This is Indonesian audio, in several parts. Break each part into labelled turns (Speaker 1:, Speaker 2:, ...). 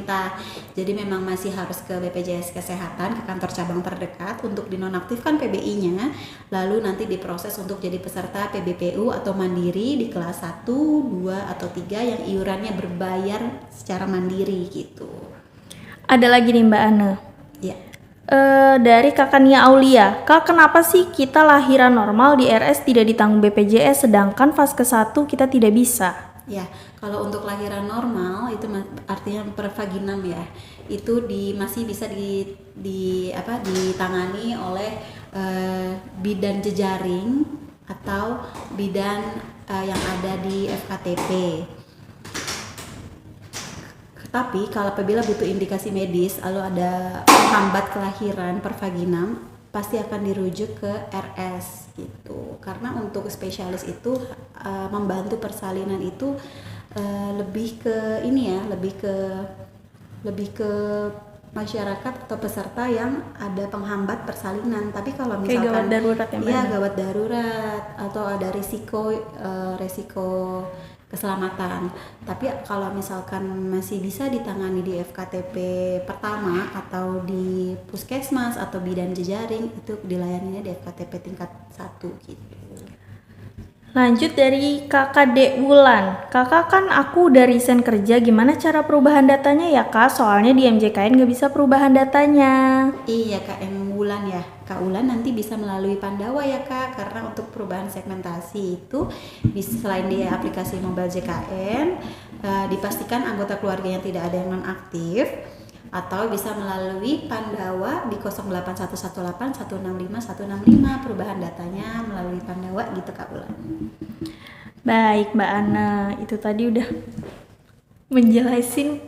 Speaker 1: pemerintah. Jadi memang masih harus ke BPJS Kesehatan, ke kantor cabang terdekat untuk dinonaktifkan PBI-nya, lalu nanti diproses untuk jadi peserta PBPU atau mandiri di kelas 1, 2, atau 3 yang iurannya berbayar secara mandiri gitu.
Speaker 2: Ada lagi nih Mbak Ana.
Speaker 1: Ya.
Speaker 2: Dari Kakak Nia Aulia, Kak, kenapa sih kita lahiran normal di RS tidak ditanggung BPJS sedangkan fase 1 kita tidak bisa?
Speaker 1: Ya, kalau untuk lahiran normal itu artinya per vaginam ya, itu masih bisa ditangani oleh bidan jejaring atau bidan yang ada di FKTP. Tapi kalau apabila butuh indikasi medis lalu ada penghambat kelahiran per vaginam, pasti akan dirujuk ke RS gitu. Karena untuk spesialis itu membantu persalinan itu lebih ke masyarakat atau peserta yang ada penghambat persalinan. Tapi kalau misalkan
Speaker 2: gawat darurat
Speaker 1: gawat darurat atau ada risiko keselamatan. Tapi kalau misalkan masih bisa ditangani di FKTP pertama atau di puskesmas atau bidan jejaring, itu dilayaninya di FKTP tingkat 1 gitu.
Speaker 2: Lanjut dari Kakak Dek Wulan. Kakak, kan aku udah resign kerja, gimana cara perubahan datanya ya Kak? Soalnya di MJKN nggak bisa perubahan datanya.
Speaker 1: Iya Kak Wulan ya. Kak Wulan nanti bisa melalui Pandawa ya Kak, karena untuk perubahan segmentasi itu selain di aplikasi mobile JKN, dipastikan anggota keluarganya tidak ada yang non-aktif, atau bisa melalui Pandawa di 08118 165 165, perubahan datanya melalui Pandawa gitu Kak Wulan.
Speaker 2: Baik Mbak Ana, itu tadi udah menjelasin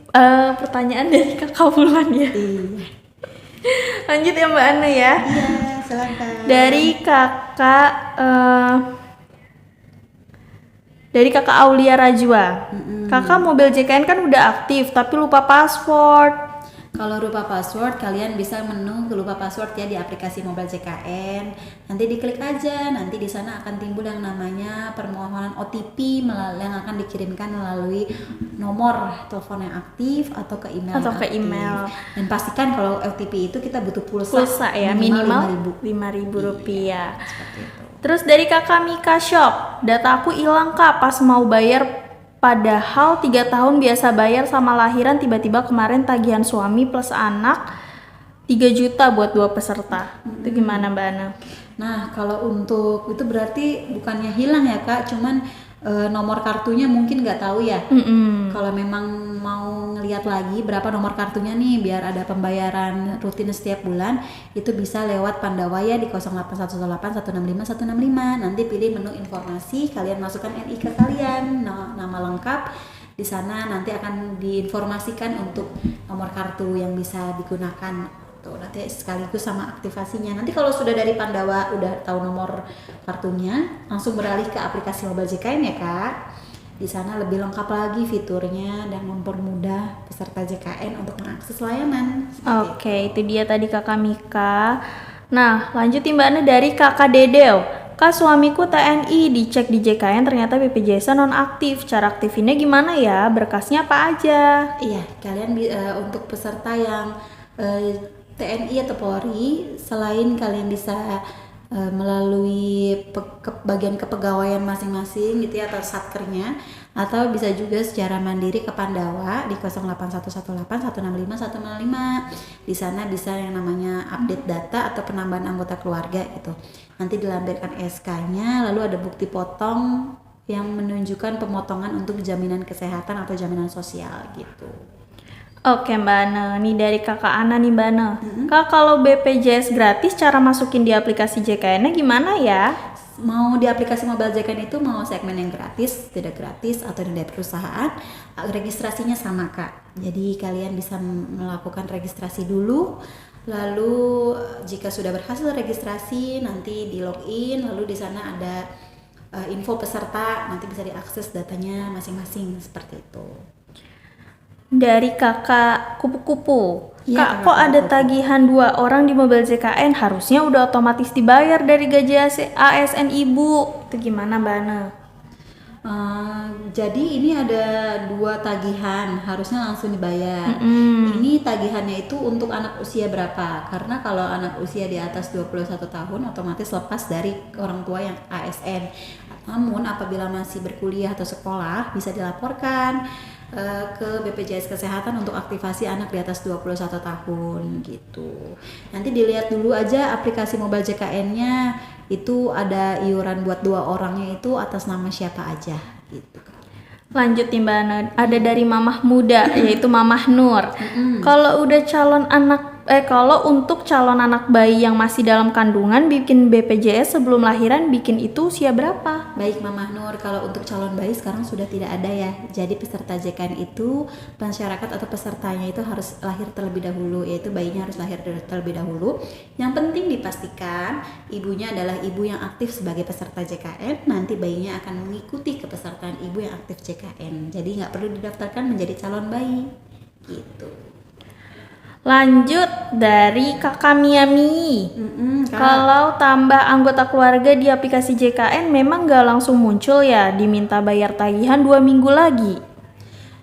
Speaker 2: pertanyaan dari Kakak Wulan ya.
Speaker 1: Iya.
Speaker 2: Lanjut ya Mbak Ana ya.
Speaker 1: Iya, silakan.
Speaker 2: Dari Kakak Aulia Rajwa. Kakak, mobil JKN kan udah aktif tapi lupa password.
Speaker 1: Kalau lupa password, kalian bisa lupa password ya di aplikasi mobile JKN. Nanti diklik aja, nanti di sana akan timbul yang namanya permohonan OTP yang akan dikirimkan melalui nomor telepon yang aktif atau ke email. Dan pastikan kalau OTP itu kita butuh pulsa
Speaker 2: ya, minimal Rp5.000.
Speaker 1: Iya, seperti itu.
Speaker 2: Terus dari Kakak Mika Shop, data aku hilang Kak pas mau bayar. Padahal 3 tahun biasa bayar sama lahiran, tiba-tiba kemarin tagihan suami plus anak 3 juta buat 2 peserta. Itu gimana Mbak Ana?
Speaker 1: Nah, kalau untuk itu berarti bukannya hilang ya Kak, cuman nomor kartunya mungkin nggak tahu ya. Kalau memang mau ngelihat lagi berapa nomor kartunya nih biar ada pembayaran rutin setiap bulan, itu bisa lewat Pandawa ya di 08118 165 165. Nanti pilih menu informasi, kalian masukkan NIK kalian, nama lengkap. Di sana nanti akan diinformasikan untuk nomor kartu yang bisa digunakan. Nanti sekaligus sama aktivasinya. Nanti kalau sudah dari Pandawa udah tahu nomor kartunya, langsung beralih ke aplikasi mobile JKN ya Kak. Di sana lebih lengkap lagi fiturnya dan mempermudah peserta JKN untuk mengakses layanan.
Speaker 2: Oke, itu dia tadi Kakak Mika. Nah, lanjutin Mbak Ana dari Kakak Dedeo. Kak, suamiku TNI, dicek di JKN ternyata BPJS nonaktif. Cara aktifinnya gimana ya? Berkasnya apa aja?
Speaker 1: Iya, kalian untuk peserta yang TNI atau Polri, selain kalian bisa melalui bagian kepegawaian masing-masing gitu ya atau satkernya, atau bisa juga secara mandiri ke Pandawa di 08118 165 165. Di sana bisa yang namanya update data atau penambahan anggota keluarga gitu. Nanti dilampirkan SK-nya, lalu ada bukti potong yang menunjukkan pemotongan untuk jaminan kesehatan atau jaminan sosial gitu.
Speaker 2: Oke Mbak Ana, nih dari Kakak Ana nih Mbak Ana. Kak, kalau BPJS gratis, cara masukin di aplikasi JKN-nya gimana ya?
Speaker 1: Mau di aplikasi mobile JKN itu mau segmen yang gratis, tidak gratis, atau dari perusahaan, registrasinya sama Kak. Jadi kalian bisa melakukan registrasi dulu, lalu jika sudah berhasil registrasi, nanti di login, lalu di sana ada info peserta, nanti bisa diakses datanya masing-masing seperti itu.
Speaker 2: Dari Kakak Kupu-Kupu.
Speaker 1: Ya,
Speaker 2: Kak, kok ada tagihan 2 orang di mobil JKN? Harusnya udah otomatis dibayar dari gaji ASN Ibu. Itu gimana Mbak Ana?
Speaker 1: Jadi ini ada 2 tagihan, harusnya langsung dibayar. tagihannya itu untuk anak usia berapa. Karena kalau anak usia di atas 21 tahun otomatis lepas dari orang tua yang ASN. Namun apabila masih berkuliah atau sekolah bisa dilaporkan ke BPJS Kesehatan untuk aktivasi anak di atas 21 tahun gitu. Nanti dilihat dulu aja aplikasi mobile JKN-nya itu ada iuran buat 2 orangnya itu atas nama siapa aja gitu.
Speaker 2: Lanjut nih Mbak Ana, ada dari mamah muda yaitu Mamah Nur. Kalau udah kalau untuk calon anak bayi yang masih dalam kandungan bikin BPJS sebelum lahiran bikin itu usia berapa?
Speaker 1: Baik Mamah Nur, kalau untuk calon bayi sekarang sudah tidak ada ya. Jadi peserta JKN itu masyarakat atau pesertanya itu harus lahir terlebih dahulu, yaitu bayinya harus lahir terlebih dahulu. Yang penting dipastikan ibunya adalah ibu yang aktif sebagai peserta JKN. Nanti bayinya akan mengikuti kepesertaan ibu yang aktif JKN. Jadi nggak perlu didaftarkan menjadi calon bayi gitu.
Speaker 2: Lanjut dari Kakak Miami. Kalau tambah anggota keluarga di aplikasi JKN memang gak langsung muncul ya, diminta bayar tagihan 2 minggu lagi.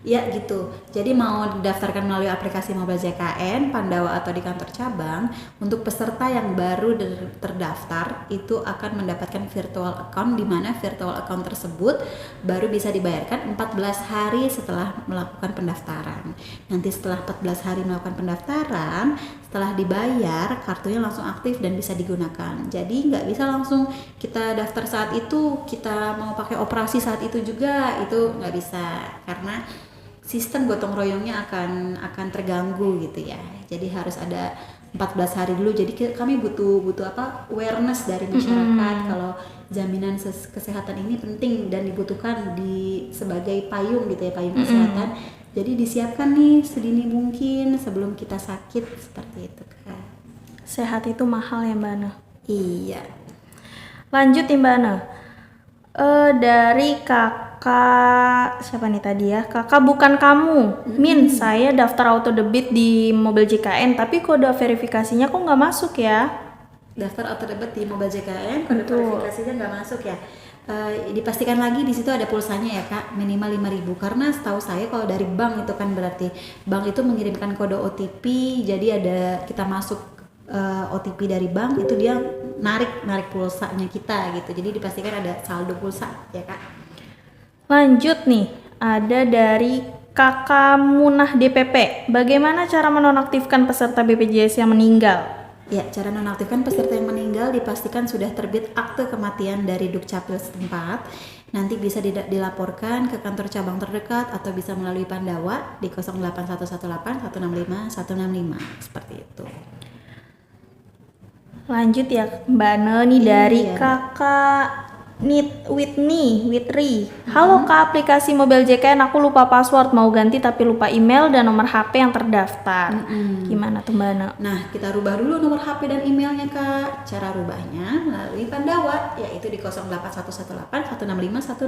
Speaker 1: Ya gitu, jadi mau didaftarkan melalui aplikasi mobile JKN, Pandawa atau di kantor cabang. Untuk peserta yang baru terdaftar itu akan mendapatkan virtual account, di mana virtual account tersebut baru bisa dibayarkan 14 hari setelah melakukan pendaftaran. Nanti setelah 14 hari melakukan pendaftaran, setelah dibayar kartunya langsung aktif dan bisa digunakan. Jadi nggak bisa langsung kita daftar saat itu, kita mau pakai operasi saat itu juga, itu nggak bisa karena sistem gotong royongnya akan terganggu gitu ya. Jadi harus ada 14 hari dulu. Jadi kami butuh awareness dari masyarakat kalau jaminan kesehatan ini penting dan dibutuhkan sebagai payung gitu ya, payung kesehatan. Jadi disiapkan nih sedini mungkin sebelum kita sakit, seperti itu Kak.
Speaker 2: Sehat itu mahal ya Mbak Ana?
Speaker 1: Iya.
Speaker 2: Lanjut nih Mbak Ana. Dari kakak siapa nih tadi ya? Kakak bukan kamu. Min, saya daftar auto debit di mobil JKN tapi kode verifikasinya kok nggak masuk ya?
Speaker 1: Daftar auto debit di mobil JKN, kode verifikasinya nggak masuk ya? Dipastikan lagi di situ ada pulsanya ya Kak, minimal 5.000. Karena setahu saya kalau dari bank itu kan berarti bank itu mengirimkan kode OTP, jadi ada kita masuk OTP dari bank itu dia narik pulsanya kita gitu. Jadi dipastikan ada saldo pulsa ya Kak.
Speaker 2: Lanjut nih, ada dari Kakak Munah DPP. Bagaimana cara menonaktifkan peserta BPJS yang meninggal?
Speaker 1: Ya, cara nonaktifkan peserta yang meninggal dipastikan sudah terbit akte kematian dari Dukcapil setempat. Nanti bisa dilaporkan ke kantor cabang terdekat atau bisa melalui Pandawa di 08118 165 165 seperti itu.
Speaker 2: Lanjut ya Mbak Ana nih dari Kakak Witri. Halo Kak, aplikasi mobil JKN aku lupa password, mau ganti tapi lupa email dan nomor HP yang terdaftar. Gimana tuh Mbak Ana?
Speaker 1: Nah, kita rubah dulu nomor HP dan emailnya Kak. Cara rubahnya melalui Pandawa, yaitu di 08118 165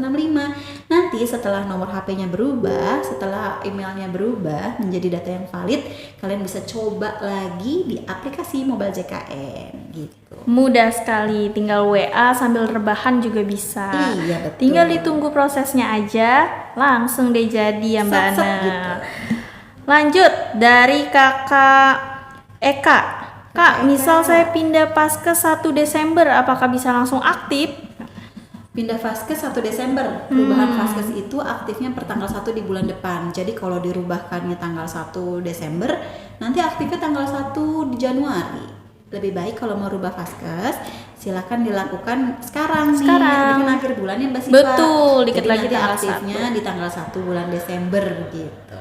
Speaker 1: 165. Nanti setelah nomor HP-nya berubah, setelah emailnya berubah menjadi data yang valid, kalian bisa coba lagi di aplikasi mobile JKN gitu.
Speaker 2: Mudah sekali, tinggal WA sambil rebahan juga bisa.
Speaker 1: Iya betul.
Speaker 2: Tinggal ditunggu prosesnya aja, langsung deh jadi ya Mbak Ana.
Speaker 1: Gitu.
Speaker 2: Lanjut dari Kakak Eka. Kak, misal saya pindah Paskes 1 Desember, apakah bisa langsung aktif?
Speaker 1: Pindah Vaskes 1 Desember. Perubahan Vaskes itu aktifnya per tanggal 1 di bulan depan. Jadi kalau dirubahkannya tanggal 1 Desember, nanti aktifnya tanggal 1 di Januari. Lebih baik kalau mau rubah Vaskes, silakan dilakukan sekarang. Nih, dengan akhir bulan yang masih
Speaker 2: betul, dikit
Speaker 1: jadi
Speaker 2: lagi
Speaker 1: nanti
Speaker 2: tanggal
Speaker 1: aktifnya
Speaker 2: 1
Speaker 1: di tanggal 1 bulan Desember gitu.